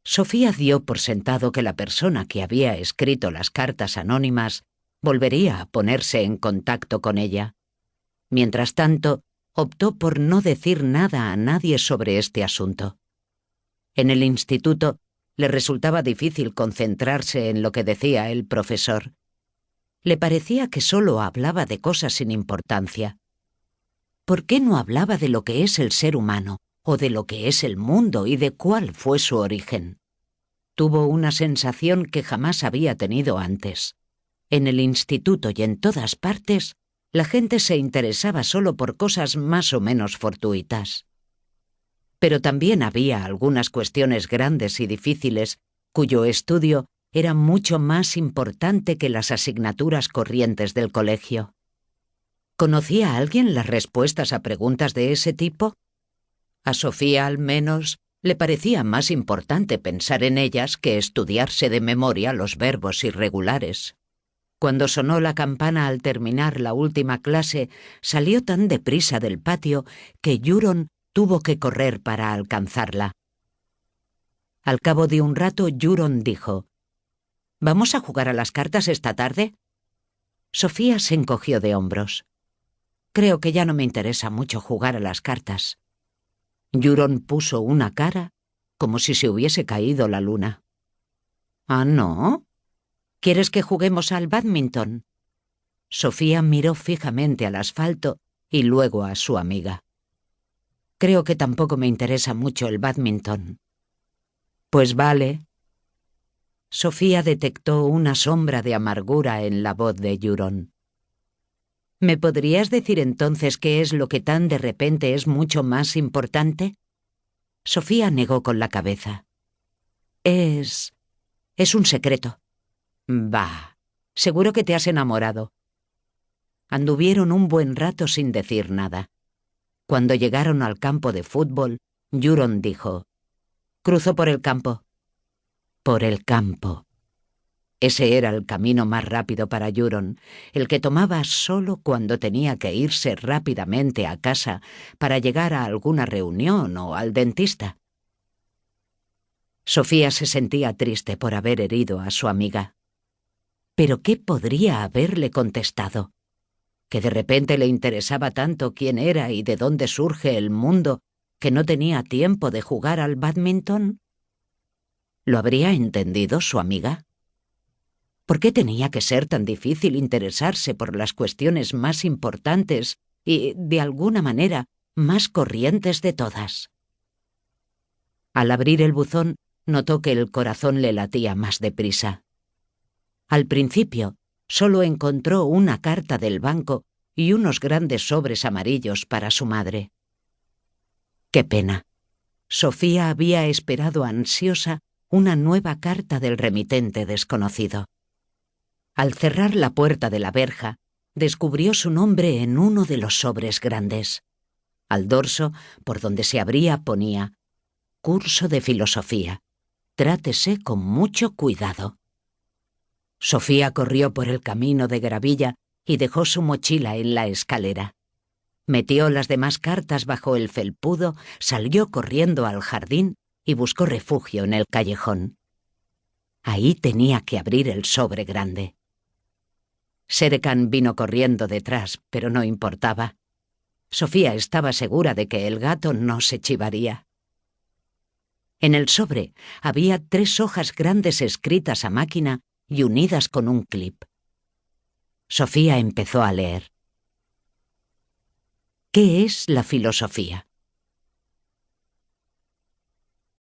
Sofía dio por sentado que la persona que había escrito las cartas anónimas volvería a ponerse en contacto con ella. Mientras tanto, optó por no decir nada a nadie sobre este asunto. En el instituto le resultaba difícil concentrarse en lo que decía el profesor. Le parecía que solo hablaba de cosas sin importancia. ¿Por qué no hablaba de lo que es el ser humano, o de lo que es el mundo y de cuál fue su origen? Tuvo una sensación que jamás había tenido antes. En el instituto y en todas partes, la gente se interesaba solo por cosas más o menos fortuitas. Pero también había algunas cuestiones grandes y difíciles cuyo estudio era mucho más importante que las asignaturas corrientes del colegio. ¿Conocía a alguien las respuestas a preguntas de ese tipo? A Sofía, al menos, le parecía más importante pensar en ellas que estudiarse de memoria los verbos irregulares. Cuando sonó la campana al terminar la última clase, salió tan deprisa del patio que Yuron tuvo que correr para alcanzarla. Al cabo de un rato, Yuron dijo: «¿Vamos a jugar a las cartas esta tarde?» Sofía se encogió de hombros. «Creo que ya no me interesa mucho jugar a las cartas». Yuron puso una cara como si se hubiese caído la luna. «¿Ah, no? ¿Quieres que juguemos al bádminton?» Sofía miró fijamente al asfalto y luego a su amiga. «Creo que tampoco me interesa mucho el bádminton». «Pues vale». Sofía detectó una sombra de amargura en la voz de Yuron. «¿Me podrías decir entonces qué es lo que tan de repente es mucho más importante?» Sofía negó con la cabeza. Es un secreto». «Bah, seguro que te has enamorado». Anduvieron un buen rato sin decir nada. Cuando llegaron al campo de fútbol, Yuron dijo: «Cruzo por el campo». Por el campo. Ese era el camino más rápido para Yuron, el que tomaba solo cuando tenía que irse rápidamente a casa para llegar a alguna reunión o al dentista. Sofía se sentía triste por haber herido a su amiga. ¿Pero qué podría haberle contestado? ¿Que de repente le interesaba tanto quién era y de dónde surge el mundo que no tenía tiempo de jugar al bádminton? ¿Lo habría entendido su amiga? ¿Por qué tenía que ser tan difícil interesarse por las cuestiones más importantes y, de alguna manera, más corrientes de todas? Al abrir el buzón, notó que el corazón le latía más deprisa. Al principio, solo encontró una carta del banco y unos grandes sobres amarillos para su madre. ¡Qué pena! Sofía había esperado ansiosa una nueva carta del remitente desconocido. Al cerrar la puerta de la verja, descubrió su nombre en uno de los sobres grandes. Al dorso, por donde se abría, ponía: «Curso de filosofía. Trátese con mucho cuidado». Sofía corrió por el camino de gravilla y dejó su mochila en la escalera. Metió las demás cartas bajo el felpudo, salió corriendo al jardín y buscó refugio en el callejón. Ahí tenía que abrir el sobre grande. Serekan vino corriendo detrás, pero no importaba. Sofía estaba segura de que el gato no se chivaría. En el sobre había 3 hojas grandes escritas a máquina y unidas con un clip. Sofía empezó a leer. ¿Qué es la filosofía?